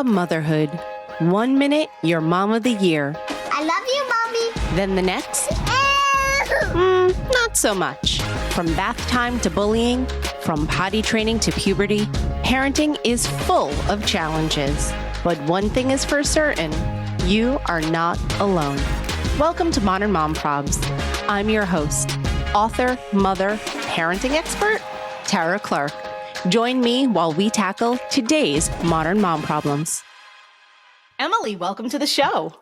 about motherhood. 1 minute, you're mom of the year. I love you, Mommy. Then the next, not so much. From bath time to bullying, from potty training to puberty, parenting is full of challenges. But one thing is for certain, you are not alone. Welcome to Modern Mom Probs. I'm your host, author, mother, parenting expert, Tara Clark. Join me while we tackle today's modern mom problems. Emily, welcome to the show.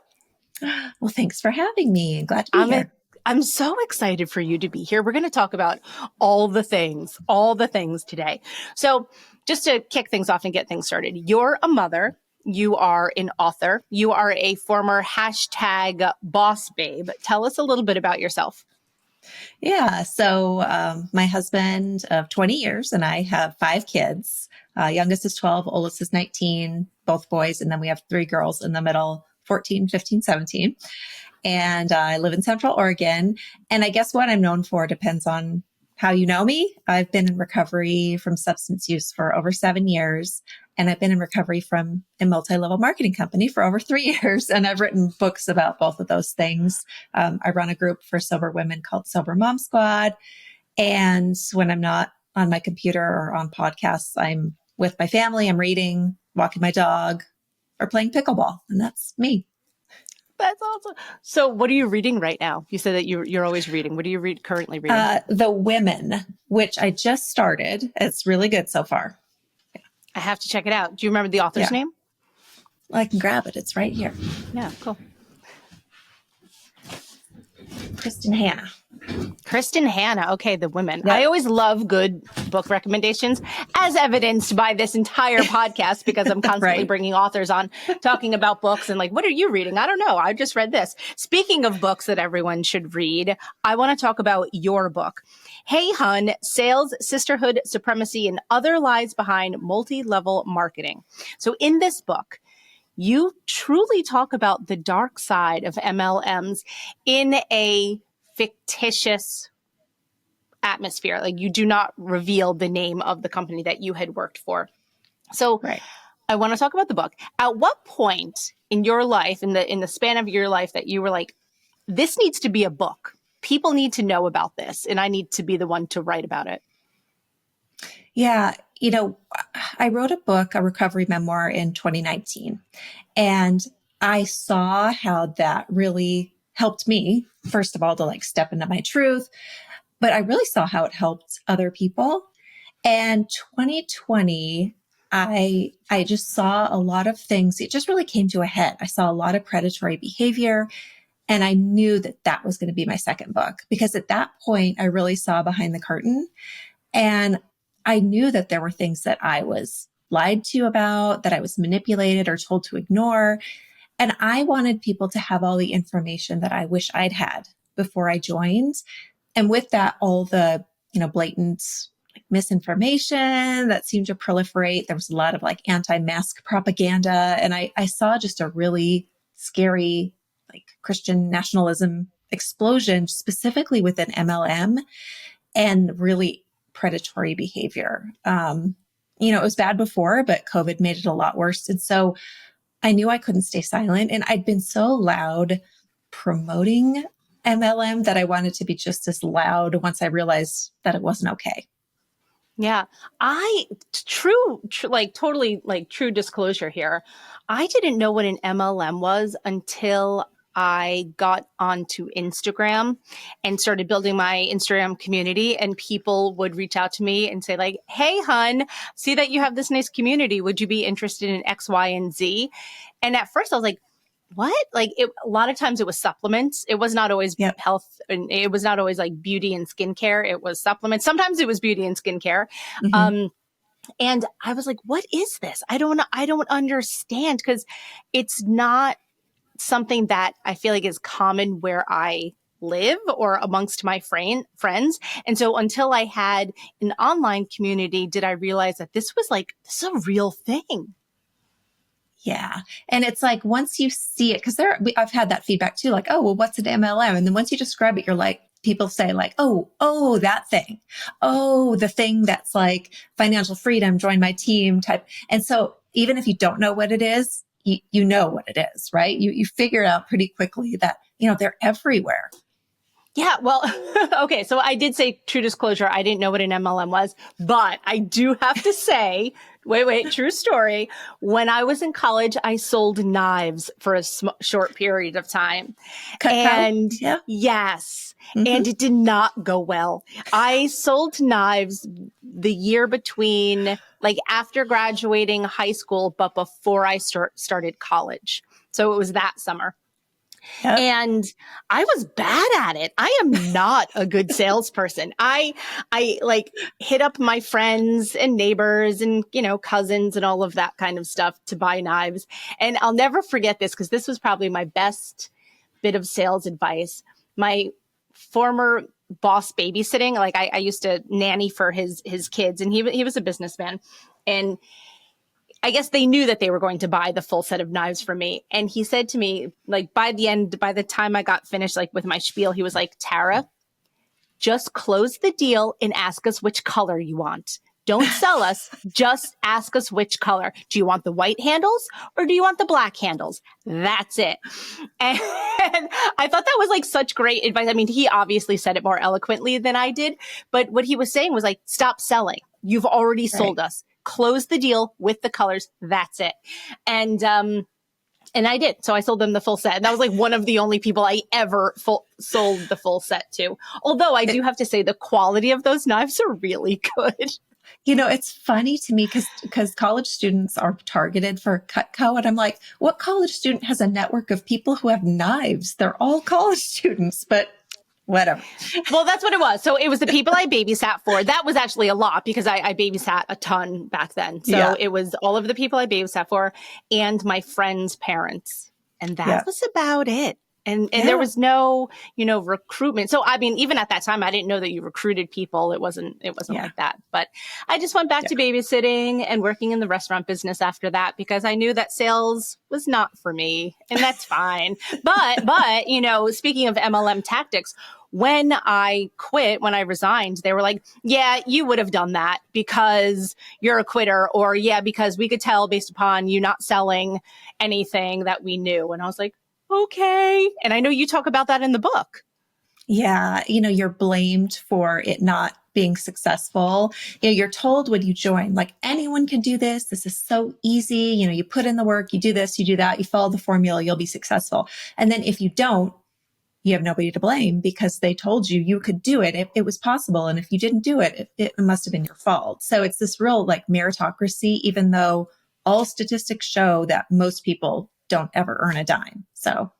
Well, thanks for having me. Glad to be here. I'm so excited for you to be here. We're going to talk about all the things today. So just to kick things off and get things started, you're a mother, you are an author, you are a former #boss babe. Tell us a little bit about yourself. Yeah. So my husband of 20 years and I have 5 kids. Youngest is 12, oldest is 19, both boys. And then we have 3 girls in the middle, 14, 15, 17. And I live in Central Oregon. And I guess what I'm known for depends on how you know me. I've been in recovery from substance use for over 7 years. And I've been in recovery from a multi-level marketing company for over 3 years. And I've written books about both of those things. I run a group for sober women called Sober Mom Squad. And when I'm not on my computer or on podcasts, I'm with my family, I'm reading, walking my dog, or playing pickleball. And that's me. That's awesome. So what are you reading right now? You said that you're always reading. What are you currently reading? The Women, which I just started. It's really good so far. I have to check it out. Do you remember the author's name? Well, I can grab it. It's right here. Yeah, cool. Kristen Hanna. Kristen Hanna. Okay, The Women. Yep. I always love good book recommendations, as evidenced by this entire podcast, because I'm constantly Right. bringing authors on talking about books and like, what are you reading? I don't know. I just read this. Speaking of books that everyone should read, I want to talk about your book. Hey Hun, Sales, Sisterhood, Supremacy, and Other Lies Behind Multi-Level Marketing. So in this book, you truly talk about the dark side of MLMs in a fictitious atmosphere. Like, you do not reveal the name of the company that you had worked for. So Right. I want to talk about the book. At what point in your life, in the span of your life, that you were like, this needs to be a book? People need to know about this, and I need to be the one to write about it. Yeah. I wrote a book, a recovery memoir in 2019, and I saw how that really helped me, first of all, to like step into my truth, but I really saw how it helped other people. And 2020, I just saw a lot of things. It just really came to a head. I saw a lot of predatory behavior. And I knew that that was going to be my second book, because at that point, I really saw behind the curtain. And I knew that there were things that I was lied to about, that I was manipulated or told to ignore. And I wanted people to have all the information that I wish I'd had before I joined. And with that, all the, blatant misinformation that seemed to proliferate. There was a lot of like anti-mask propaganda. And I saw just a really scary Christian nationalism explosion, specifically within MLM, and really predatory behavior. It was bad before, but COVID made it a lot worse. And so I knew I couldn't stay silent. And I'd been so loud promoting MLM that I wanted to be just as loud once I realized that it wasn't okay. Yeah, true disclosure here. I didn't know what an MLM was until I got onto Instagram and started building my Instagram community, and people would reach out to me and say like, hey, Hun, see that you have this nice community. Would you be interested in X, Y, and Z? And at first I was like, what? A lot of times it was supplements. It was not always health, and it was not always like beauty and skincare. It was supplements. Sometimes it was beauty and skincare. Mm-hmm. And I was like, what is this? I don't understand, because it's not something that I feel like is common where I live or amongst my friends. And so until I had an online community, did I realize that this is a real thing. Yeah. And it's like, once you see it, because I've had that feedback too, like, oh, well, what's an MLM? And then once you describe it, you're like, people say like, oh, that thing. Oh, the thing that's like financial freedom, join my team type. And so even if you don't know what it is, you know what it is, right? You figure out pretty quickly that, they're everywhere. Yeah, well, okay. So I did say, true disclosure, I didn't know what an MLM was, but I do have to say, wait, true story. When I was in college, I sold knives for a short period of time. Cutco? And Yeah. yes, Mm-hmm. and it did not go well. I sold knives the year between, like, after graduating high school, but before I started college. So it was that summer. Yep. And I was bad at it. I am not a good salesperson. I like hit up my friends and neighbors and, cousins and all of that kind of stuff to buy knives. And I'll never forget this because this was probably my best bit of sales advice. My former boss babysitting, like I used to nanny for his kids, and he was a businessman. And I guess they knew that they were going to buy the full set of knives from me. And he said to me, like, by the time I got finished, like, with my spiel, he was like, Tara, just close the deal and ask us which color you want. Don't sell us. Just ask us which color. Do you want the white handles or do you want the black handles? That's it. And I thought that was like such great advice. I mean, he obviously said it more eloquently than I did, but what he was saying was like, stop selling. You've already sold us. Close the deal with the colors. That's it. And I did. So I sold them the full set. And that was like one of the only people I ever sold the full set to. Although I do have to say the quality of those knives are really good. It's funny to me because college students are targeted for Cutco. And I'm like, what college student has a network of people who have knives? They're all college students, but whatever. Well, that's what it was. So it was the people I babysat for. That was actually a lot because I babysat a ton back then. So It was all of the people I babysat for and my friends' parents. And that was about it. And there was no, recruitment. So, I mean, even at that time, I didn't know that you recruited people. It wasn't like that. But I just went back to babysitting and working in the restaurant business after that because I knew that sales was not for me. And that's fine. But, speaking of MLM tactics, when I quit, when I resigned, they were like, yeah, you would have done that because you're a quitter, or yeah, because we could tell based upon you not selling anything that we knew. And I was like, okay. And I know you talk about that in the book. Yeah. You're blamed for it not being successful. You're told when you join, like, anyone can do this. This is so easy. You put in the work, you do this, you do that, you follow the formula, you'll be successful. And then if you don't, you have nobody to blame because they told you could do it. It was possible. And if you didn't do it, it must have been your fault. So it's this real like meritocracy, even though all statistics show that most people don't ever earn a dime. So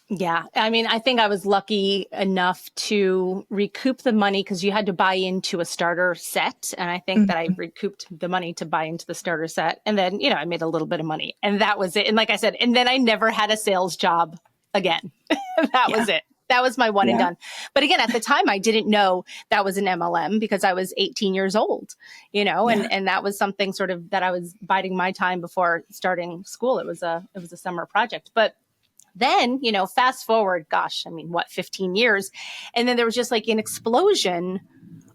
yeah, I mean, I think I was lucky enough to recoup the money because you had to buy into a starter set. And I think that I recouped the money to buy into the starter set. And then, I made a little bit of money and that was it. And like I said, and then I never had a sales job again. That was it. That was my one and done. But again, at the time, I didn't know that was an MLM because I was 18 years old, and that was something sort of that I was biding my time before starting school. It was a summer project. But then, fast forward, 15 years. And then there was just like an explosion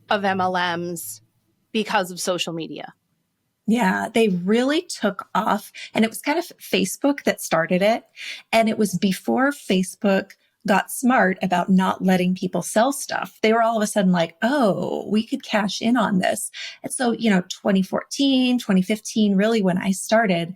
of MLMs because of social media. Yeah, they really took off. And it was kind of Facebook that started it. And it was before Facebook got smart about not letting people sell stuff. They were all of a sudden like, oh, we could cash in on this. And so, 2014, 2015, really when I started,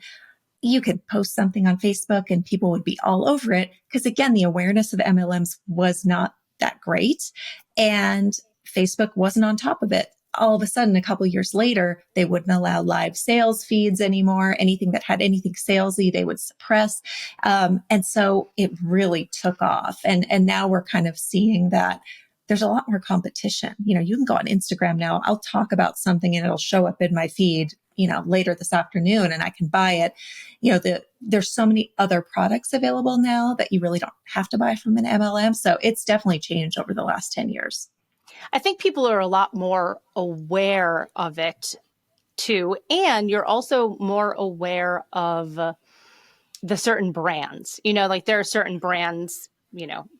you could post something on Facebook and people would be all over it. Because again, the awareness of MLMs was not that great. And Facebook wasn't on top of it. All of a sudden, a couple of years later, they wouldn't allow live sales feeds anymore. Anything that had anything salesy, they would suppress. And so it really took off. And now we're kind of seeing that there's a lot more competition. You can go on Instagram now. I'll talk about something and it'll show up in my feed, later this afternoon and I can buy it. There's so many other products available now that you really don't have to buy from an MLM. So it's definitely changed over the last 10 years. I think people are a lot more aware of it too. And you're also more aware of the certain brands, like there are certain brands,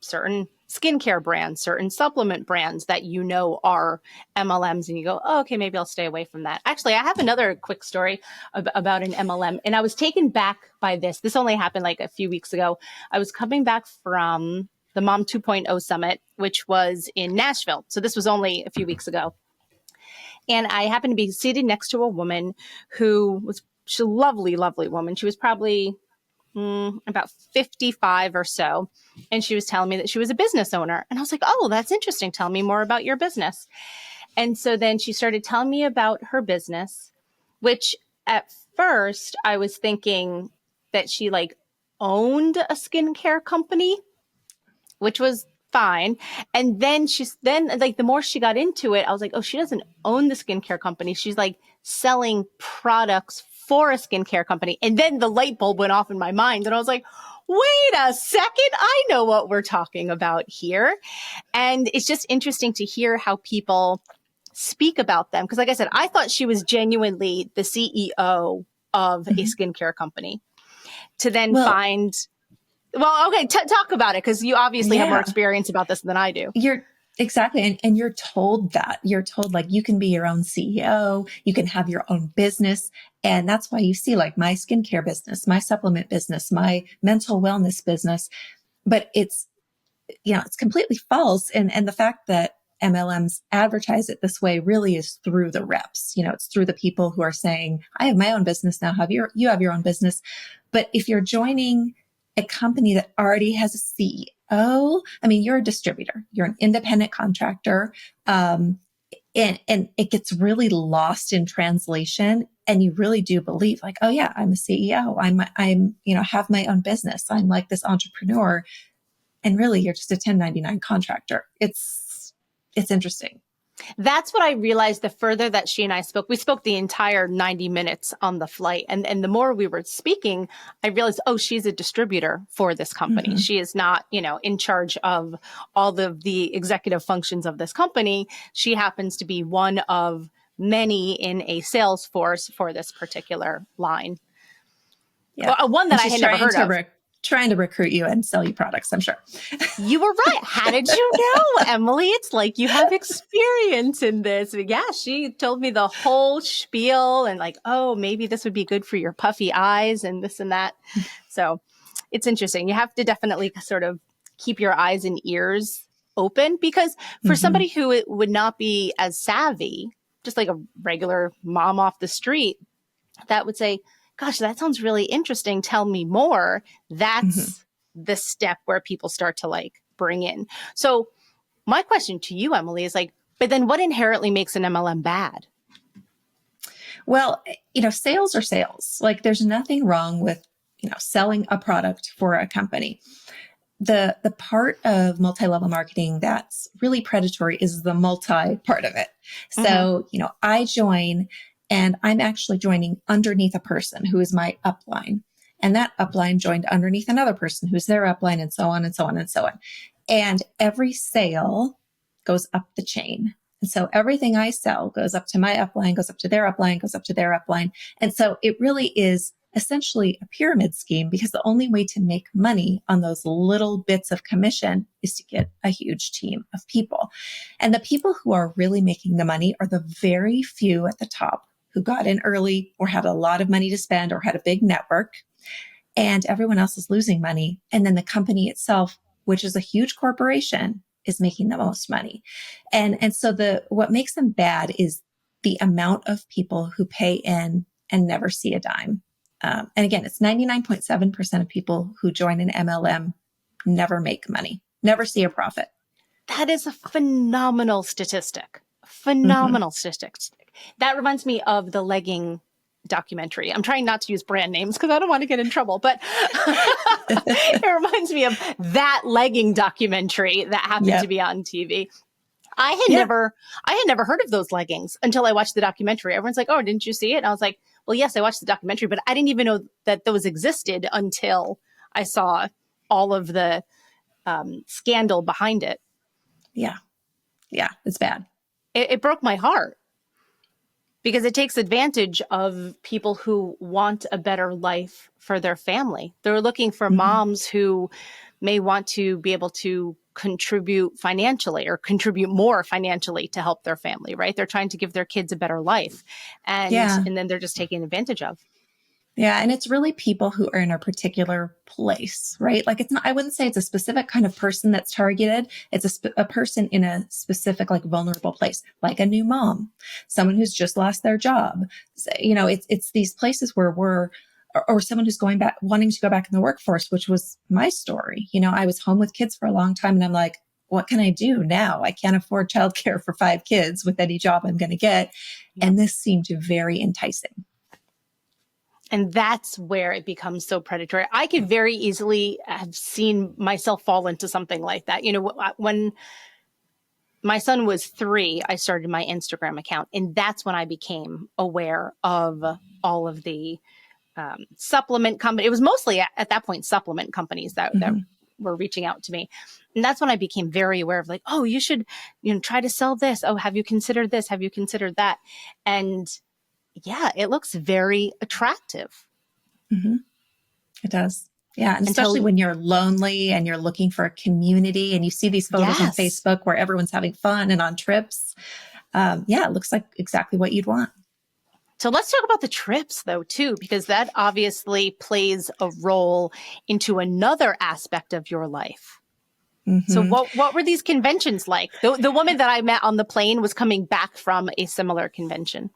certain skincare brands, certain supplement brands that you know are MLMs, and you go, oh, okay, maybe I'll stay away from that. Actually, I have another quick story about an MLM, and I was taken back by this. This only happened like a few weeks ago. I was coming back from the Mom 2.0 Summit, which was in Nashville. So this was only a few weeks ago. And I happened to be seated next to a woman who was, she's a lovely, lovely woman. She was probably about 55 or so. And she was telling me that she was a business owner. And I was like, oh, that's interesting. Tell me more about your business. And so then she started telling me about her business, which at first I was thinking that she like owned a skincare company, which was fine. And then then like the more she got into it, I was like, oh, she doesn't own the skincare company. She's like selling products for a skincare company. And then the light bulb went off in my mind. And I was like, wait a second, I know what we're talking about here. And it's just interesting to hear how people speak about them. Because like I said, I thought she was genuinely the CEO of a skincare company to then Well, find, well, okay, talk about it, because you obviously have more experience about this than I do. You're exactly. And you're told that. You're told like you can be your own CEO, you can have your own business. And that's why you see like my skincare business, my supplement business, my mental wellness business. But it's, it's completely false. And the fact that MLMs advertise it this way really is through the reps. It's through the people who are saying, I have my own business now. You have your own business. But if you're joining a company that already has a CEO, I mean, you're a distributor, you're an independent contractor. And it gets really lost in translation. And you really do believe like, oh yeah, I'm a CEO. I'm, have my own business. I'm like this entrepreneur. And really you're just a 1099 contractor. It's interesting. That's what I realized the further that she and I spoke. We spoke the entire 90 minutes on the flight. And the more we were speaking, I realized, oh, she's a distributor for this company. Mm-hmm. She is not, in charge of all of the executive functions of this company. She happens to be one of many in a sales force for this particular line. Yeah. Well, one that I had never heard of. Trying to recruit you and sell you products, I'm sure. You were right. How did you know, Emily? It's like you have experience in this. Yeah, she told me the whole spiel and like, oh, maybe this would be good for your puffy eyes and this and that. So it's interesting. You have to definitely sort of keep your eyes and ears open, because for somebody who would not be as savvy, just like a regular mom off the street, that would say, gosh, that sounds really interesting. Tell me more. That's the step where people start to like bring in. So my question to you, Emily, is like, but then what inherently makes an MLM bad? Well, sales are sales. Like there's nothing wrong with, selling a product for a company. The part of multi-level marketing that's really predatory is the multi part of it. So, I join and I'm actually joining underneath a person who is my upline. And that upline joined underneath another person who's their upline, and so on and so on and so on. And every sale goes up the chain. And so everything I sell goes up to my upline, goes up to their upline, goes up to their upline. And so it really is essentially a pyramid scheme, because the only way to make money on those little bits of commission is to get a huge team of people. And the people who are really making the money are the very few at the top who got in early or had a lot of money to spend or had a big network, and everyone else is losing money. And then the company itself, which is a huge corporation, is making the most money. And so what makes them bad is the amount of people who pay in and never see a dime. And again, it's 99.7% of people who join an MLM never make money, never see a profit. That is a phenomenal statistic. Phenomenal statistic. That reminds me of the legging documentary. I'm trying not to use brand names because I don't want to get in trouble, but it reminds me of that legging documentary that happened to be on TV. I had never heard of those leggings until I watched the documentary. Everyone's like, oh, didn't you see it? And I was like, well, yes, I watched the documentary, but I didn't even know that those existed until I saw all of the scandal behind it. Yeah. Yeah, it's bad. It broke my heart, because it takes advantage of people who want a better life for their family. They're looking for moms who may want to be able to contribute financially or contribute more financially to help their family, right? They're trying to give their kids a better life. Yeah. And then they're just taking advantage of. Yeah. And it's really people who are in a particular place, right? Like it's not, I wouldn't say it's a specific kind of person that's targeted. It's a person in a specific, like vulnerable place, like a new mom, someone who's just lost their job. So, it's these places where or someone who's going back, wanting to go back in the workforce, which was my story. I was home with kids for a long time and I'm like, what can I do now? I can't afford childcare for 5 kids with any job I'm going to get. Yep. And this seemed very enticing. And that's where it becomes so predatory. I could very easily have seen myself fall into something like that. When my son was 3, I started my Instagram account, and that's when I became aware of all of the supplement company. It was mostly at that point supplement companies that were reaching out to me. And that's when I became very aware of like, oh, you should, try to sell this. Oh, have you considered this? Have you considered that? And yeah, it looks very attractive. Mm-hmm. It does. Yeah. And especially when you're lonely and you're looking for a community and you see these photos on Facebook where everyone's having fun and on trips. It looks like exactly what you'd want. So let's talk about the trips though, too, because that obviously plays a role into another aspect of your life. Mm-hmm. So what were these conventions like? The woman that I met on the plane was coming back from a similar convention.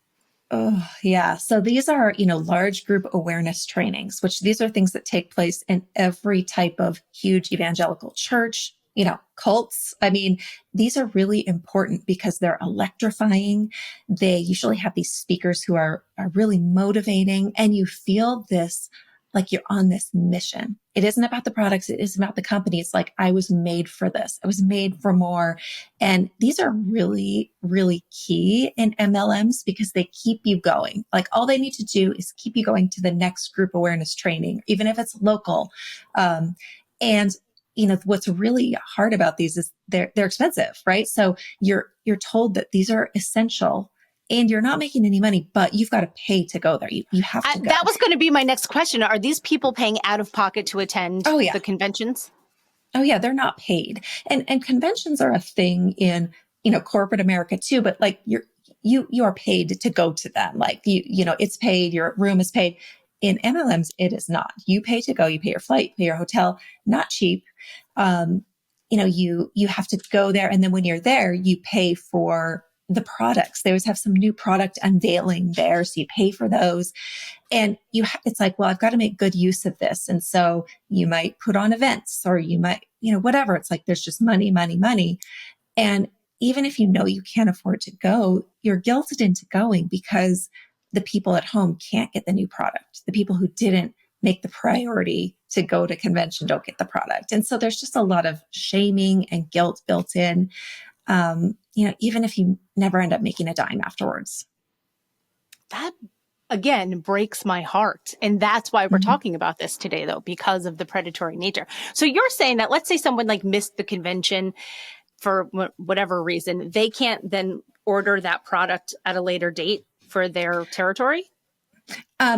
Oh, yeah. So these are, large group awareness trainings, which these are things that take place in every type of huge evangelical church, cults. I mean, these are really important because they're electrifying. They usually have these speakers who are really motivating, and you feel this like you're on this mission. It isn't about the products. It isn't about the company. It's like, I was made for this. I was made for more. And these are really, really key in MLMs because they keep you going. Like all they need to do is keep you going to the next group awareness training, even if it's local. And what's really hard about these is they're expensive, right? So you're told that these are essential and you're not making any money, but you've got to pay to go there. You have to go. That was going to be my next question. Are these people paying out of pocket to attend the conventions? Oh yeah, they're not paid. And conventions are a thing in, corporate America too, but like you are paid to go to them. Like it's paid, your room is paid. In MLMs, it is not. You pay to go, you pay your flight, pay your hotel, not cheap. You have to go there. And then when you're there, you pay for the products. They always have some new product unveiling there. So you pay for those. And it's like, well, I've got to make good use of this. And so you might put on events or you might, whatever. It's like, there's just money, money, money. And even if you can't afford to go, you're guilted into going because the people at home can't get the new product. The people who didn't make the priority to go to convention don't get the product. And so there's just a lot of shaming and guilt built in. Even if you never end up making a dime afterwards. That, again, breaks my heart. And that's why we're talking about this today, though, because of the predatory nature. So you're saying that, let's say someone like missed the convention for whatever reason, they can't then order that product at a later date for their territory?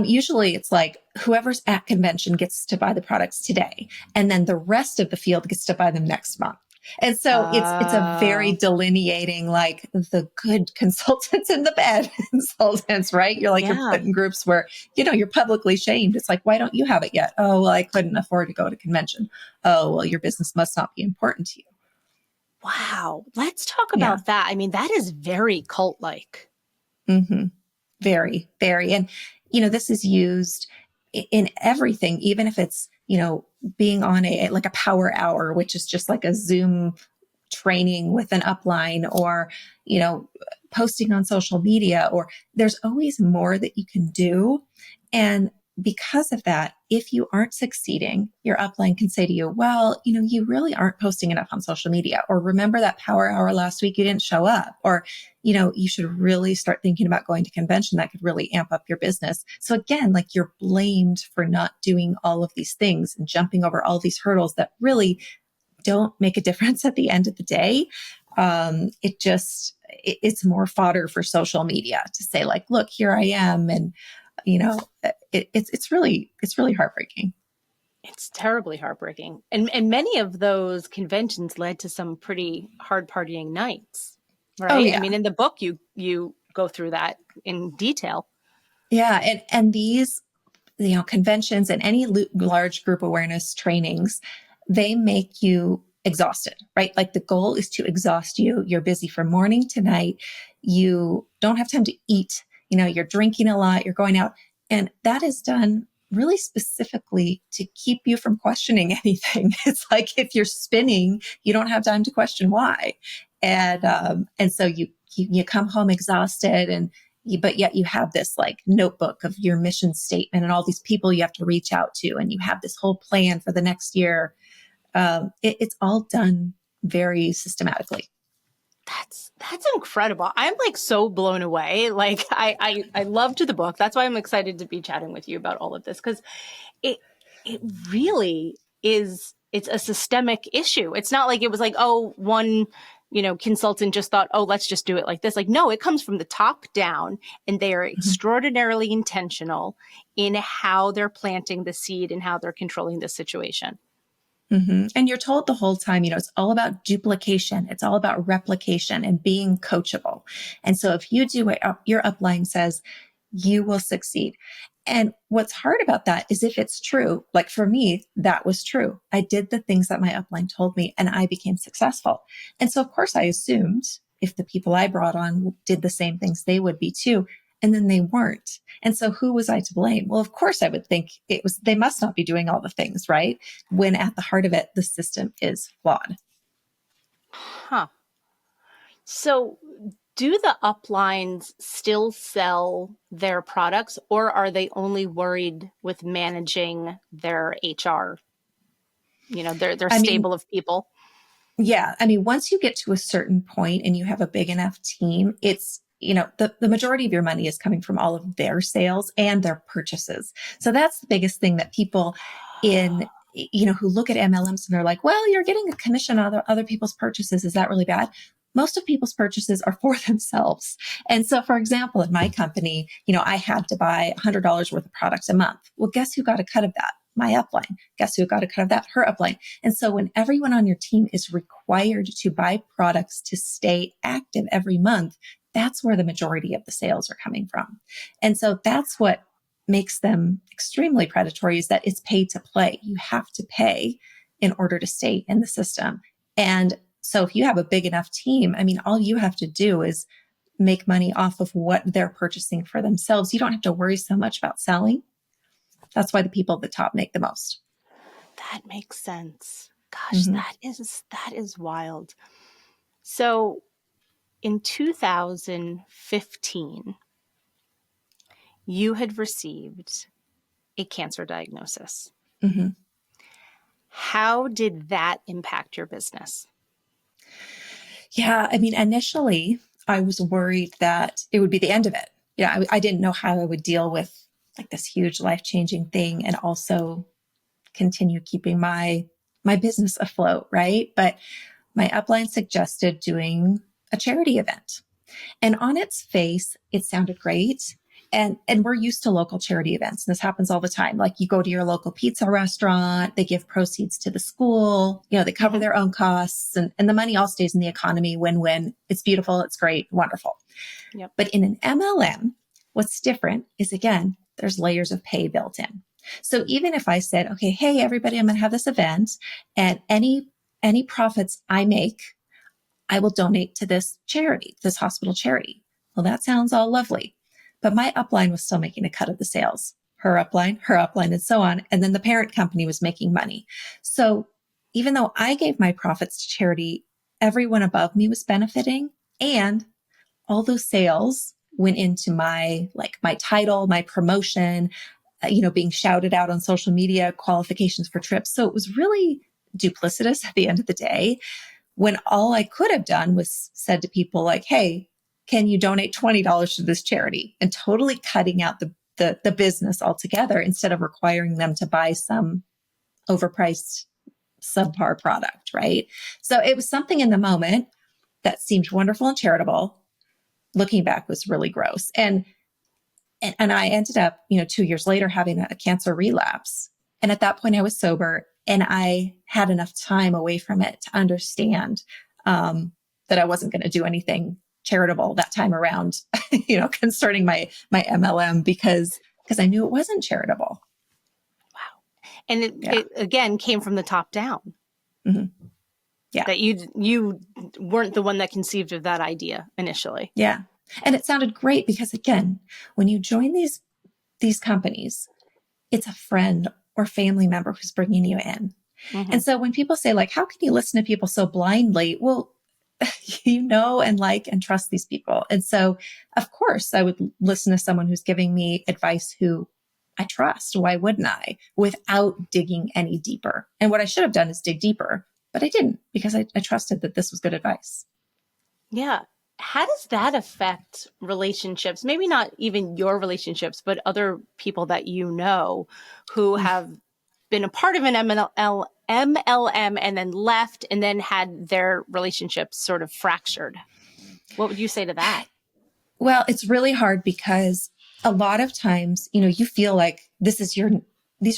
Usually it's like whoever's at convention gets to buy the products today. And then the rest of the field gets to buy them next month. And so it's a very delineating, like the good consultants and the bad consultants, right? You're like, you're put in groups where, you're publicly shamed. It's like, why don't you have it yet? Oh, well, I couldn't afford to go to convention. Oh, well, your business must not be important to you. Wow. Let's talk about that. I mean, that is very cult-like. Mm-hmm. Very, very. And, this is used in everything, even if it's, being on a power hour, which is just like a Zoom training with an upline or, posting on social media, or there's always more that you can do. And because of that, if you aren't succeeding, your upline can say to you, well, you really aren't posting enough on social media, or remember that power hour last week, you didn't show up, or, you should really start thinking about going to convention. That could really amp up your business. So again, like you're blamed for not doing all of these things and jumping over all these hurdles that really don't make a difference at the end of the day. It's more fodder for social media to say like, look, here I am. And, it's really heartbreaking. It's terribly heartbreaking. And many of those conventions led to some pretty hard partying nights, Oh right? I yeah. mean, in the book, you go through that in detail. Yeah. And these, conventions and any large group awareness trainings, they make you exhausted, right? Like the goal is to exhaust you. You're busy from morning to night. You don't have time to eat. You're drinking a lot, you're going out. And that is done really specifically to keep you from questioning anything. It's like if you're spinning, you don't have time to question why. And so you come home exhausted but yet you have this like notebook of your mission statement and all these people you have to reach out to, and you have this whole plan for the next year. It's all done very systematically. That's incredible. I'm like so blown away. Like I loved the book. That's why I'm excited to be chatting with you about all of this, because it it really is. It's a systemic issue. It's not like it was like, oh, one consultant just thought, oh, let's just do it like this. Like, no, it comes from the top down, and they are Mhm. extraordinarily intentional in how they're planting the seed and how they're controlling the situation. Mm-hmm. And you're told the whole time, it's all about duplication. It's all about replication and being coachable. And so if you do what your upline says, you will succeed. And what's hard about that is if it's true, like for me, that was true. I did the things that my upline told me and I became successful. And so of course I assumed if the people I brought on did the same things, they would be too. And then they weren't. And so who was I to blame? Well, of course I would think they must not be doing all the things, right? When at the heart of it, the system is flawed. Huh. So do the uplines still sell their products, or are they only worried with managing their HR, their I mean, stable of people? yeah. I mean, once you get to a certain point and you have a big enough team, it's, the majority of your money is coming from all of their sales and their purchases. So that's the biggest thing that people who look at MLMs and they're like, well, you're getting a commission on other people's purchases. Is that really bad? Most of people's purchases are for themselves. And so, for example, in my company, I had to buy $100 worth of products a month. Well, guess who got a cut of that? My upline. Guess who got a cut of that? Her upline. And so when everyone on your team is required to buy products to stay active every month, that's where the majority of the sales are coming from. And so that's what makes them extremely predatory, is that it's pay to play. You have to pay in order to stay in the system. And so if you have a big enough team, I mean, all you have to do is make money off of what they're purchasing for themselves. You don't have to worry so much about selling. That's why the people at the top make the most. That makes sense. Gosh, Mm-hmm. that is wild. So in 2015, you had received a cancer diagnosis. Mm-hmm. How did that impact your business? Yeah. I mean, initially I was worried that it would be the end of it. Yeah. I didn't know how I would deal with like this huge life-changing thing and also continue keeping my business afloat. Right. But my upline suggested doing a charity event. And on its face, it sounded great. And we're used to local charity events. This happens all the time. Like you go to your local pizza restaurant, they give proceeds to the school, they cover their own costs, and the money all stays in the economy, win-win. It's beautiful. It's great. Wonderful. Yep. But in an MLM, what's different is, again, there's layers of pay built in. So even if I said, okay, hey, everybody, I'm going to have this event, and any profits I make, I will donate to this charity, this hospital charity. Well, that sounds all lovely. But my upline was still making a cut of the sales. Her upline, and so on. And then the parent company was making money. So even though I gave my profits to charity, everyone above me was benefiting. And all those sales went into my title, my promotion, being shouted out on social media, qualifications for trips. So it was really duplicitous at the end of the day, when all I could have done was said to people like, hey, can you donate $20 to this charity? And totally cutting out the business altogether instead of requiring them to buy some overpriced subpar product, right? So it was something in the moment that seemed wonderful and charitable. Looking back was really gross. And I ended up, 2 years later having a cancer relapse. And at that point I was sober and I had enough time away from it to understand, that I wasn't going to do anything charitable that time around, concerning my MLM because I knew it wasn't charitable. And Yeah. it again came from the top down. Mm-hmm. Yeah. That you weren't the one that conceived of that idea initially. Yeah. And it sounded great because again, when you join these companies, it's a friend or family member who's bringing you in. Mm-hmm. And so when people say like, how can you listen to people so blindly? Well, you know, and like, and trust these people. And so of course I would listen to someone who's giving me advice who I trust. Why wouldn't I? Without digging any deeper. And what I should have done is dig deeper, but I didn't because I trusted that this was good advice. Yeah. How does that affect relationships? Maybe not even your relationships, but other people that you know who have been a part of an MLM and then left and then had their relationships sort of fractured. What would you say to that? Well, it's really hard because a lot of times, you feel like these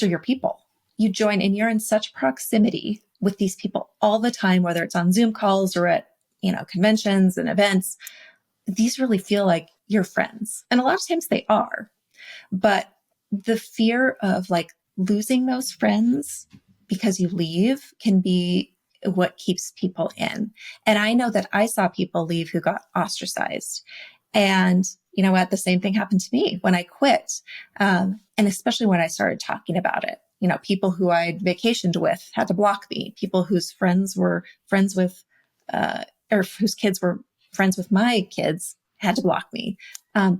are your people. You join and you're in such proximity with these people all the time, whether it's on Zoom calls or at, conventions and events. These really feel like your friends. And a lot of times they are, but the fear of like losing those friends because you leave can be what keeps people in. And I know that I saw people leave who got ostracized. And you know what? The same thing happened to me when I quit. And especially when I started talking about it, people who I'd vacationed with had to block me. People whose friends were friends with, or whose kids were friends with my kids had to block me.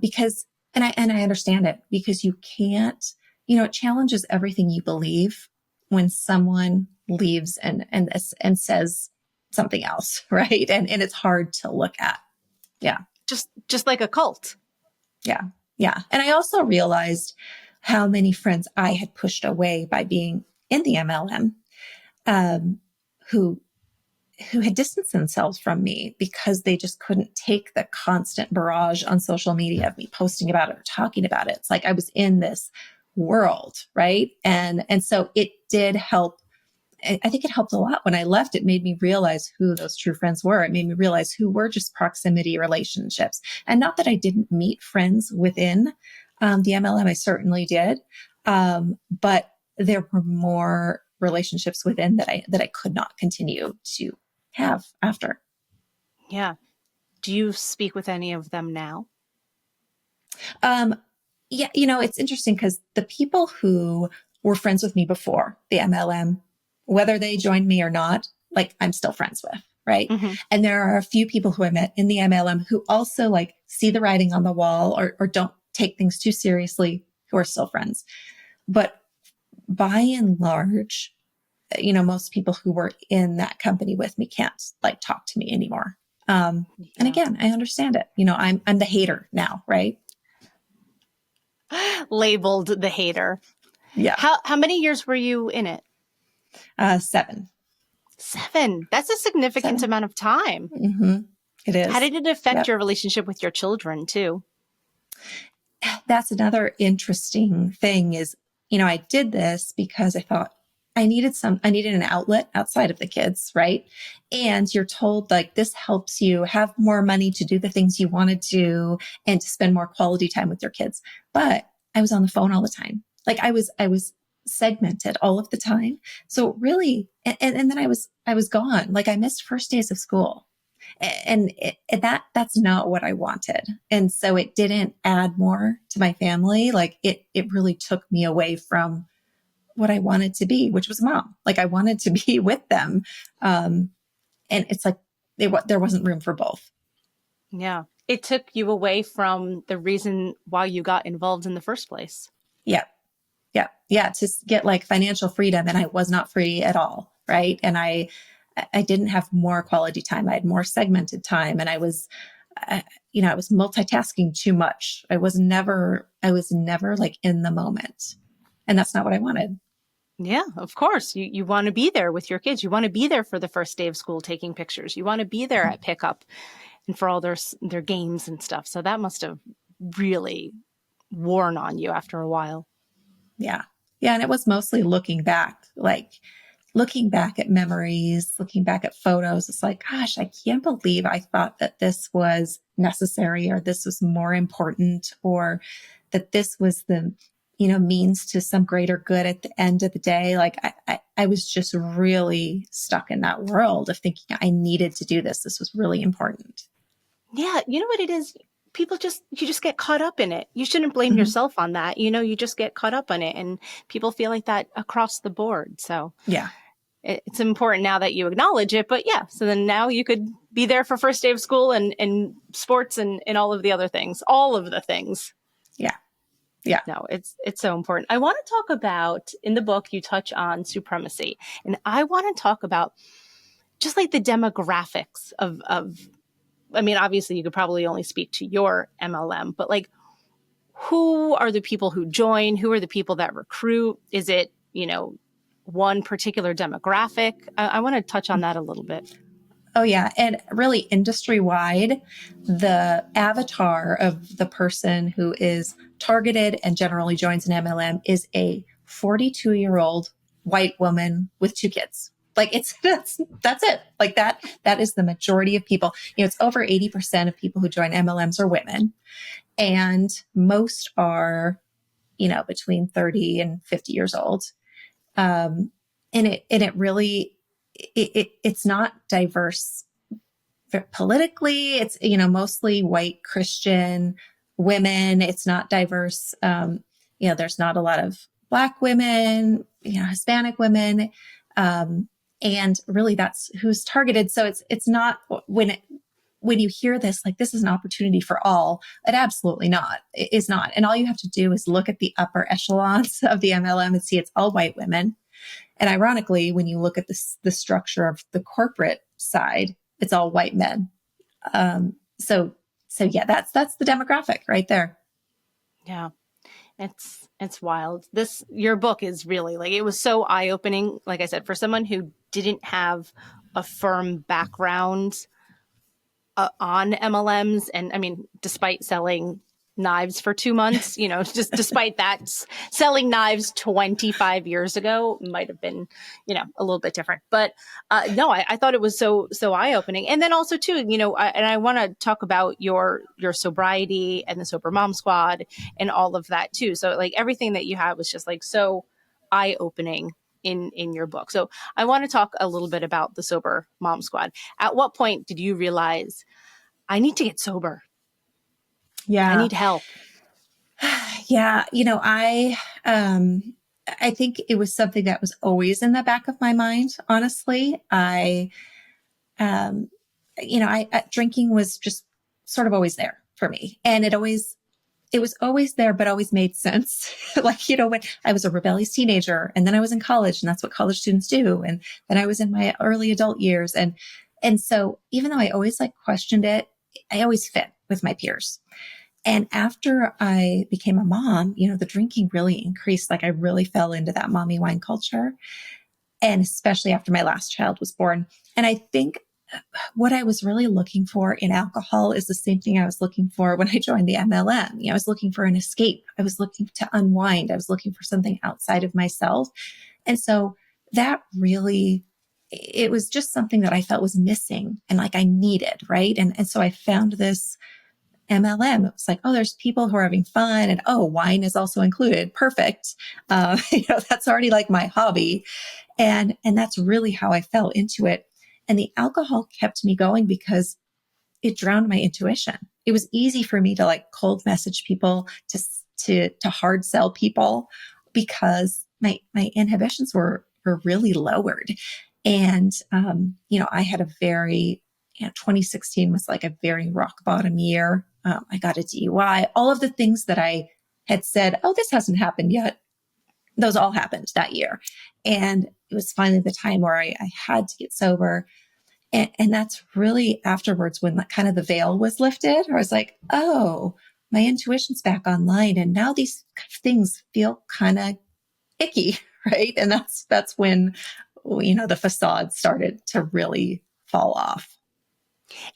Because, and I understand it because you can't, it challenges everything you believe when someone leaves and says something else. Right. And it's hard to look at. Yeah. Just like a cult. Yeah. Yeah. And I also realized how many friends I had pushed away by being in the MLM, who had distanced themselves from me because they just couldn't take the constant barrage on social media of me posting about it or talking about it. It's like I was in this world, right? And so it did help. I think it helped a lot when I left. It made me realize who those true friends were. It made me realize who were just proximity relationships. And not that I didn't meet friends within the MLM, I certainly did. But there were more relationships within that I could not continue to have after. Yeah. Do you speak with any of them now? Yeah, it's interesting because the people who were friends with me before the MLM, whether they joined me or not, like I'm still friends with, right? Mm-hmm. And there are a few people who I met in the MLM who also like see the writing on the wall or don't take things too seriously, who are still friends. But by and large, most people who were in that company with me can't like talk to me anymore. And again, I understand it. I'm the hater now, right? Labeled the hater. Yeah. How many years were you in it? 7. 7. That's a significant 7. amount of time. Mm-hmm. It is. How did it affect your relationship with your children too? That's another interesting thing is, I did this because I thought I needed an outlet outside of the kids, right? And you're told like this helps you have more money to do the things you want to do and to spend more quality time with your kids. But I was on the phone all the time. Like I was segmented all of the time. So really, and then I was gone. Like I missed first days of school. And that's not what I wanted. And so it didn't add more to my family. Like it really took me away from what I wanted to be, which was mom. Like I wanted to be with them. And it's like there wasn't room for both. Yeah. It took you away from the reason why you got involved in the first place. Yeah. Yeah. Yeah. To get like financial freedom. And I was not free at all. Right. And I didn't have more quality time. I had more segmented time and I was multitasking too much. I was never like in the moment. And that's not what I wanted. Yeah, of course. You want to be there with your kids. You want to be there for the first day of school taking pictures. You want to be there at pickup and for all their games and stuff. So that must have really worn on you after a while. Yeah. Yeah. And it was mostly looking back at memories, looking back at photos. It's like, gosh, I can't believe I thought that this was necessary or this was more important or that this was the, means to some greater good at the end of the day. Like I was just really stuck in that world of thinking I needed to do this. This was really important. Yeah. You know what it is? You just get caught up in it. You shouldn't blame Mhm. yourself on that. You just get caught up in it, and people feel like that across the board. So Yeah. it's important now that you acknowledge it. But yeah, so then now you could be there for first day of school and sports and all of the other things, all of the things. Yeah. Yeah. No, it's so important. I want to talk about, in the book, you touch on supremacy, and I want to talk about just like the demographics of, I mean, obviously you could probably only speak to your MLM, but like, who are the people who join? Who are the people that recruit? Is it, one particular demographic? I want to touch on that a little bit. Oh, yeah. And really industry wide, the avatar of the person who is targeted and generally joins an MLM is a 42-year-old white woman with 2 kids. Like that's it. Like that is the majority of people. It's over 80% of people who join MLMs are women, and most are, between 30 and 50 years old. And it really, it's not diverse politically. It's, mostly white Christian women. It's not diverse. There's not a lot of Black women, Hispanic women. And really that's who's targeted. So it's not when you hear this, like, this is an opportunity for all, it absolutely not. It is not. And all you have to do is look at the upper echelons of the MLM and see it's all white women. And ironically, when you look at the structure of the corporate side, it's all white men. So yeah, that's the demographic right there. Yeah. It's wild. Your book is really, like, it was so eye-opening. Like I said, for someone who didn't have a firm background on MLMs. And I mean, despite selling knives for 2 months, just despite that, selling knives 25 years ago might have been, a little bit different. But no, I thought it was so eye opening. And then also too, and I want to talk about your sobriety and the Sober Mom Squad and all of that too. So like everything that you had was just like so eye opening in your book. So I want to talk a little bit about the Sober Mom Squad. At what point did you realize I need to get sober? I Yeah. need help. Yeah. I think it was something that was always in the back of my mind. Honestly, drinking was just sort of always there for me, and it was always there, but always made sense. Like, when I was a rebellious teenager, and then I was in college, and that's what college students do. And then I was in my early adult years. And so even though I always questioned it, I always fit with my peers. And after I became a mom, the drinking really increased. Like, I really fell into that mommy wine culture. And especially after my last child was born. And I think what I was really looking for in alcohol is the same thing I was looking for when I joined the MLM. I was looking for an escape. I was looking to unwind. I was looking for something outside of myself. And so that really, it was just something that I felt was missing and like I needed, right? And so I found this MLM. It was like, oh, there's people who are having fun, and oh, wine is also included. Perfect. That's already like my hobby. And that's really how I fell into it. And the alcohol kept me going because it drowned my intuition. It was easy for me to cold message people, to hard sell people, because my inhibitions were really lowered. And, I had a very, 2016 was like a very rock bottom year. I got a DUI, all of the things that I had said, oh, this hasn't happened yet. Those all happened that year. And it was finally the time where I had to get sober. And that's really afterwards when kind of the veil was lifted. I was like, oh, my intuition's back online. And now these things feel kind of icky, right? And that's when, the facade started to really fall off.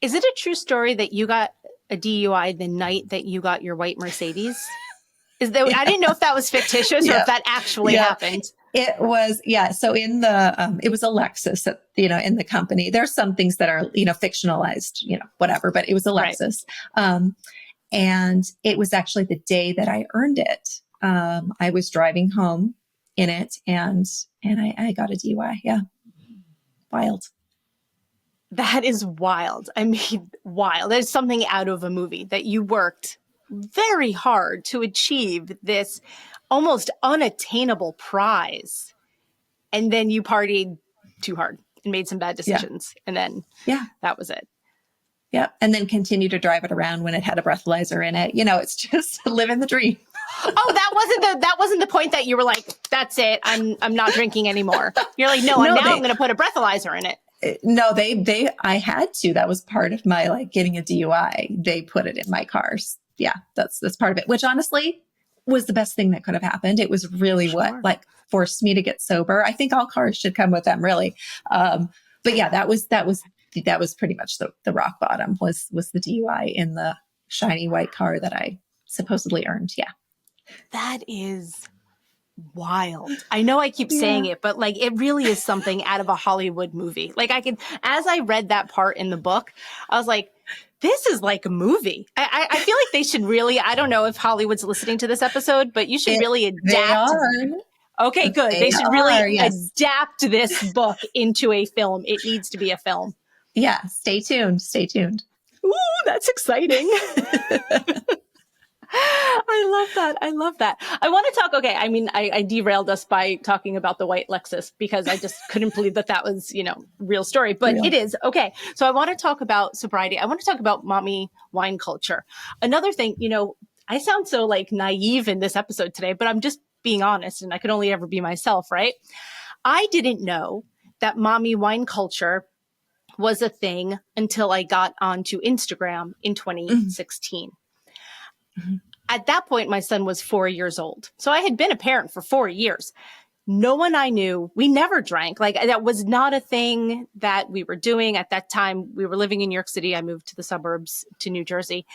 Is it a true story that you got a DUI the night that you got your white Mercedes? I didn't know if that was fictitious or if that actually happened. It was, So in the, it was Alexis, in the company. There's some things that are, fictionalized, whatever, but it was Alexis. Right. And it was actually the day that I earned it. I was driving home in it and I got a DUI. Yeah. Wild. That is wild. I mean, wild. There's something out of a movie that you worked very hard to achieve this almost unattainable prize. And then you partied too hard and made some bad decisions. And then that was it. Yeah. And then continue to drive it around when it had a breathalyzer in it. It's just living the dream. Oh, that wasn't the point that you were like, that's it. I'm not drinking anymore. You're like, no, I'm going to put a breathalyzer in it. No, I had to. That was part of my getting a DUI. They put it in my cars. Yeah, that's part of it, which honestly was the best thing that could have happened. It was really what forced me to get sober. I think all cars should come with them, really. But yeah, that was pretty much the rock bottom was the DUI in the shiny white car that I supposedly earned. Yeah. That is wild. I know I keep saying it, but it really is something out of a Hollywood movie. As I read that part in the book, I was like, this is like a movie. I feel like they should really, I don't know if Hollywood's listening to this episode, but you should really adapt. They are. Okay, good. They should really adapt this book into a film. It needs to be a film. Yeah. Stay tuned. Stay tuned. Ooh, that's exciting. I love that. I want to talk. Okay. I mean, I derailed us by talking about the white Lexus because I just couldn't believe that was, real story, but it is. Okay. So I want to talk about sobriety. I want to talk about mommy wine culture. Another thing, I sound so naive in this episode today, but I'm just being honest and I could only ever be myself, right? I didn't know that mommy wine culture was a thing until I got onto Instagram in 2016. Mm-hmm. At that point, my son was 4 years old. So I had been a parent for 4 years. No one I knew, we never drank. That was not a thing that we were doing. At that time, we were living in New York City. I moved to the suburbs to New Jersey.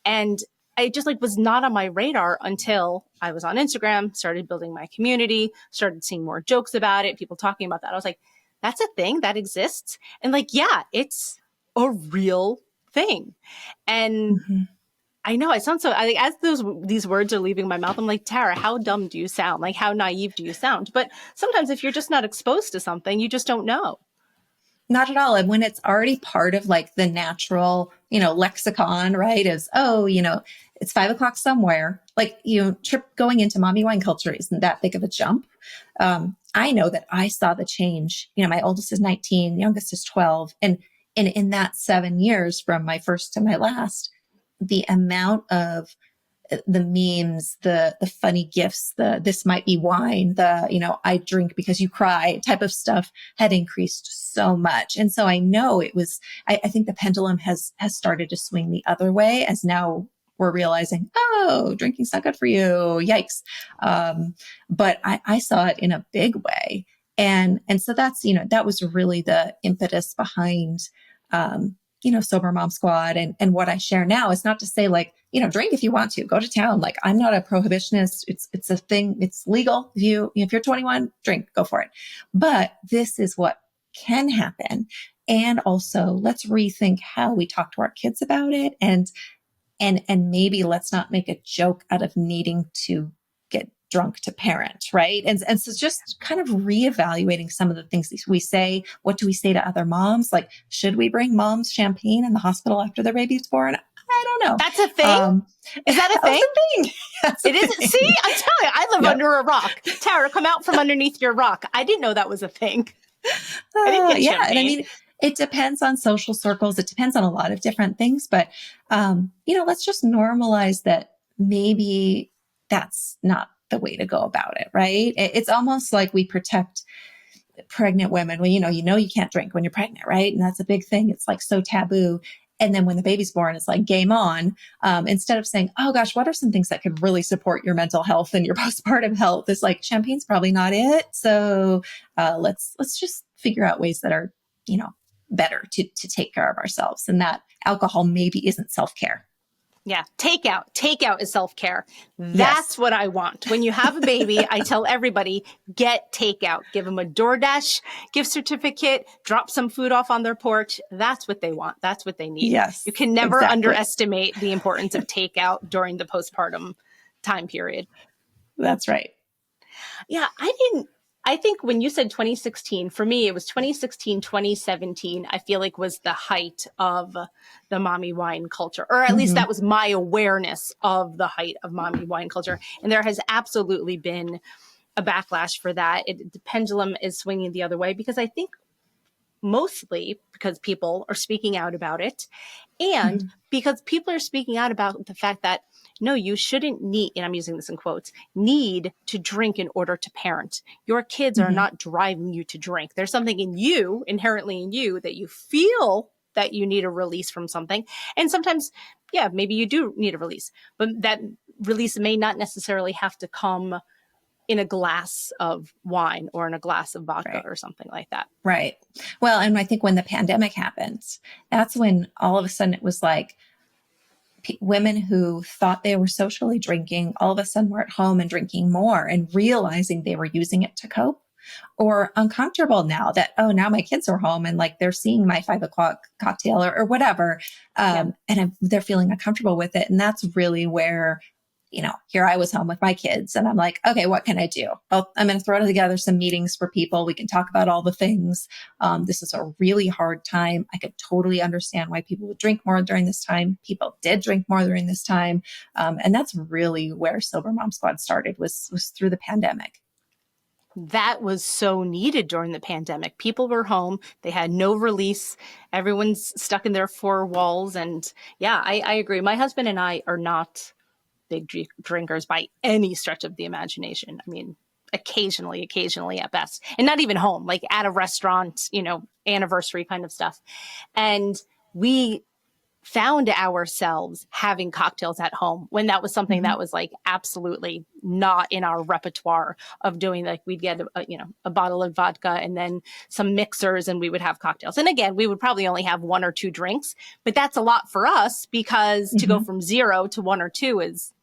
And I just was not on my radar until I was on Instagram, started building my community, started seeing more jokes about it, people talking about that. I was like, that's a thing that exists. And it's a real thing. And I know I sound so, as these words are leaving my mouth, I'm like, Tara, how dumb do you sound? How naive do you sound? But sometimes if you're just not exposed to something, you just don't know. Not at all. And when it's already part of the natural, lexicon, right? Is, it's 5 o'clock somewhere. Going into mommy wine culture isn't that big of a jump. I know that I saw the change. My oldest is 19, youngest is 12. And in that 7 years from my first to my last, the amount of the memes, the funny gifts, this might be wine, I drink because you cry type of stuff had increased so much. And so I know it was, I think the pendulum has started to swing the other way as now we're realizing, oh, drinking's not good for you. Yikes. But I saw it in a big way. And so that's, that was really the impetus behind, Sober Mom Squad. And what I share now is not to say drink if you want to, go to town. I'm not a prohibitionist. It's a thing. It's legal. If you're 21, drink, go for it. But this is what can happen. And also let's rethink how we talk to our kids about it. And maybe let's not make a joke out of needing to get drunk to parent, right? And so just kind of reevaluating some of the things we say. What do we say to other moms? Should we bring moms champagne in the hospital after their baby's born? I don't know. That's a thing? Is that a thing? It is. See, I'm telling you, I live under a rock. Tara, come out from underneath your rock. I didn't know that was a thing. I didn't get champagne. And I mean, it depends on social circles. It depends on a lot of different things. But, let's just normalize that maybe that's not the way to go about it, right? It's almost like we protect pregnant women when, you can't drink when you're pregnant, right? And that's a big thing. It's so taboo. And then when the baby's born, it's game on. Instead of saying, oh gosh, what are some things that could really support your mental health and your postpartum health? It's champagne's probably not it. So let's just figure out ways that are, better to take care of ourselves. And that alcohol maybe isn't self-care. Yeah. Takeout. Takeout is self-care. That's Yes. what I want. When you have a baby, I tell everybody, get takeout. Give them a DoorDash gift certificate, drop some food off on their porch. That's what they want. That's what they need. You Yes, can never exactly. underestimate the importance of takeout during the postpartum time period. That's right. Yeah, I think when you said 2016, for me, it was 2016, 2017, I feel like was the height of the mommy wine culture, or at least Mm-hmm. that was my awareness of the height of mommy wine culture. And there has absolutely been a backlash for that. The pendulum is swinging the other way because I think mostly because people are speaking out about it and Mm-hmm. because people are speaking out about the fact that no, you shouldn't need, and I'm using this in quotes, need to drink in order to parent. Your kids are Mm-hmm. not driving you to drink. There's something in you, inherently in you, that you feel that you need a release from something. And sometimes, yeah, maybe you do need a release, but that release may not necessarily have to come in a glass of wine or in a glass of vodka Right. or something like that. Right. Well, and I think when the pandemic happened, that's when all of a sudden it was like women who thought they were socially drinking all of a sudden were at home and drinking more and realizing they were using it to cope, or uncomfortable now that, oh, now my kids are home and like they're seeing my 5 o'clock cocktail or whatever. Yeah. And they're feeling uncomfortable with it. And that's really where, here I was home with my kids and I'm like, okay, what can I do? Well, I'm going to throw together some meetings for people. We can talk about all the things. This is a really hard time. I could totally understand why people would drink more during this time. People did drink more during this time. And that's really where Sober Mom Squad started was through the pandemic. That was so needed during the pandemic. People were home. They had no release. Everyone's stuck in their four walls. And yeah, I agree. My husband and I are not big drinkers by any stretch of the imagination. I mean, occasionally at best, and not even home, like at a restaurant, anniversary kind of stuff. And we found ourselves having cocktails at home when that was something Mm-hmm. that was like absolutely not in our repertoire of doing. Like we'd get a bottle of vodka and then some mixers and we would have cocktails. And again, we would probably only have one or two drinks, but that's a lot for us because to go Mm-hmm. from 0 to 1 or 2 is,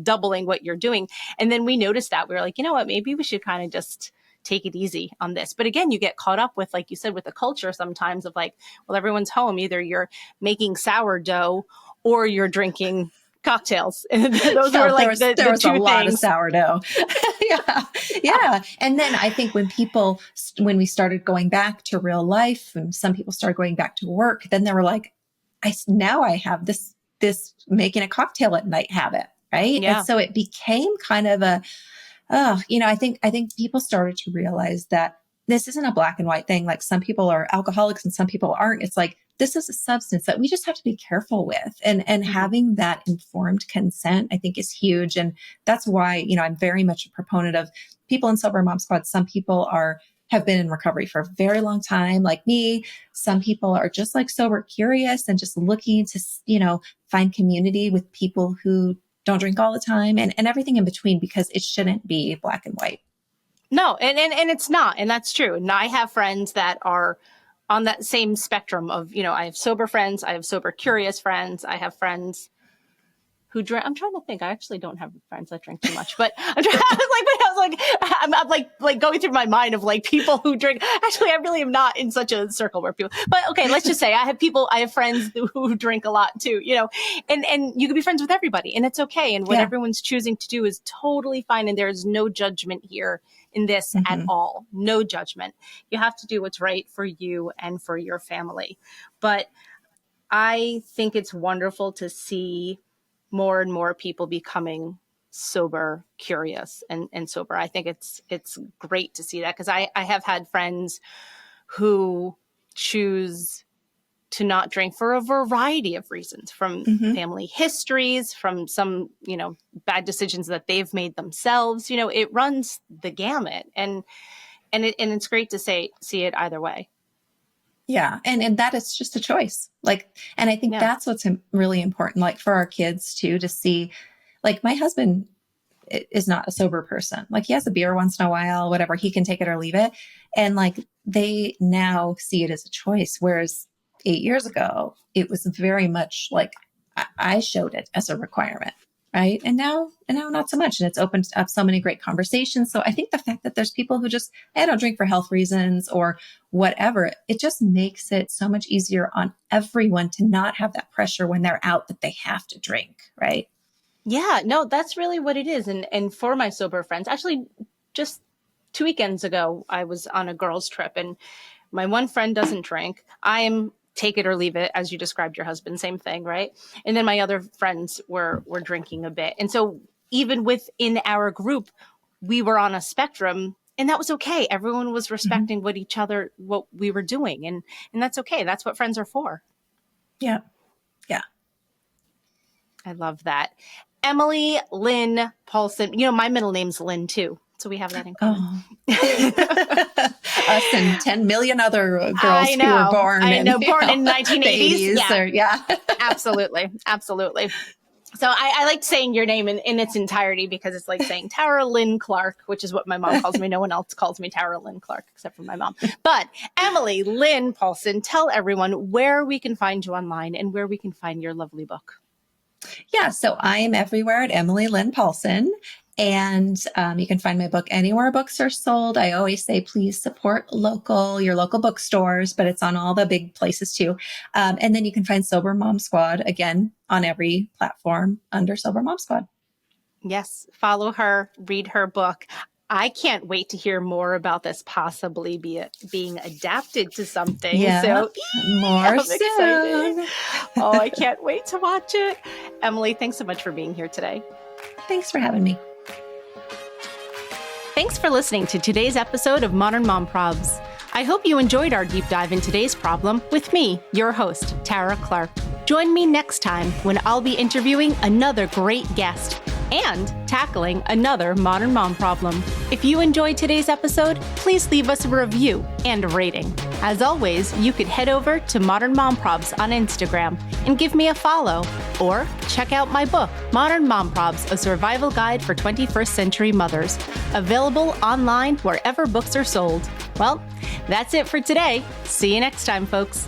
doubling what you're doing. And then we noticed that we were like, you know what, maybe we should kind of just take it easy on this. But again, you get caught up with, like you said, with the culture sometimes of like, well, everyone's home. Either you're making sourdough or you're drinking cocktails. And those Yeah, were like there the was a two lot of things. sourdough. Yeah. Yeah. And then I think when we started going back to real life and some people started going back to work, then they were like, now I have this making a cocktail at night habit. Right. And Yeah. so it became kind of I think people started to realize that this isn't a black and white thing. Like some people are alcoholics and some people aren't. It's like, this is a substance that we just have to be careful with. And Mm-hmm. having that informed consent, I think is huge. And that's why, I'm very much a proponent of people in Sober Mom Squad. Some people have been in recovery for a very long time, like me. Some people are just like sober curious and just looking to, find community with people who don't drink all the time and everything in between, because it shouldn't be black and white. No, and it's not. And that's true. And I have friends that are on that same spectrum of, I have sober friends, I have sober curious friends, I have friends who drink. I'm trying to think. I actually don't have friends that drink too much, but I'm like going through my mind of like people who drink. Actually, I really am not in such a circle where people, but okay, let's just say I have friends who drink a lot too, and you can be friends with everybody and it's okay. And what everyone's choosing to do is totally fine. And there's no judgment here in this at all. No judgment. You have to do what's right for you and for your family. But I think it's wonderful to see more and more people becoming sober curious and sober. I think it's great to see that because I have had friends who choose to not drink for a variety of reasons, from family histories, from some, bad decisions that they've made themselves. It runs the gamut, and it's great to see it either way. Yeah. And that is just a choice. And I think that's what's really important, like for our kids too, to see, like my husband is not a sober person. Like he has a beer once in a while, whatever, he can take it or leave it. And like they now see it as a choice. Whereas 8 years ago, it was very much like, I showed it as a requirement. Right. And now not so much. And it's opened up so many great conversations. So I think the fact that there's people who just, I don't drink for health reasons or whatever, it just makes it so much easier on everyone to not have that pressure when they're out that they have to drink. Right. Yeah, no, that's really what it is. And for my sober friends, actually, just 2 weekends ago, I was on a girls' trip and my one friend doesn't drink. I'm take it or leave it, as you described your husband, same thing, right? And then my other friends were drinking a bit. And so even within our group, we were on a spectrum, and that was okay. Everyone was respecting what we were doing. And that's okay. That's what friends are for. Yeah. Yeah. I love that. Emily Lynn Paulson. My middle name's Lynn too. So we have that in common. Oh. Us and 10 million other girls who were born in 1980s. Yeah. Absolutely. Absolutely. So I like saying your name in its entirety because it's like saying Tara Lynn Clark, which is what my mom calls me. No one else calls me Tara Lynn Clark except for my mom. But Emily Lynn Paulson, tell everyone where we can find you online and where we can find your lovely book. Yeah. So I am everywhere at Emily Lynn Paulson. And you can find my book anywhere books are sold. I always say, please support your local bookstores, but it's on all the big places too. And then you can find Sober Mom Squad, again, on every platform under Sober Mom Squad. Yes. Follow her, read her book. I can't wait to hear more about this possibly being adapted to something. Yeah, so more soon. Oh, I can't wait to watch it. Emily, thanks so much for being here today. Thanks for having me. Thanks for listening to today's episode of Modern Mom Probs. I hope you enjoyed our deep dive in today's problem with me, your host, Tara Clark. Join me next time when I'll be interviewing another great guest and tackling another modern mom problem. If you enjoyed today's episode, please leave us a review and a rating. As always, you could head over to Modern Mom Probs on Instagram and give me a follow, or check out my book, Modern Mom Probs, A Survival Guide for 21st Century Mothers, available online wherever books are sold. Well, that's it for today. See you next time, folks.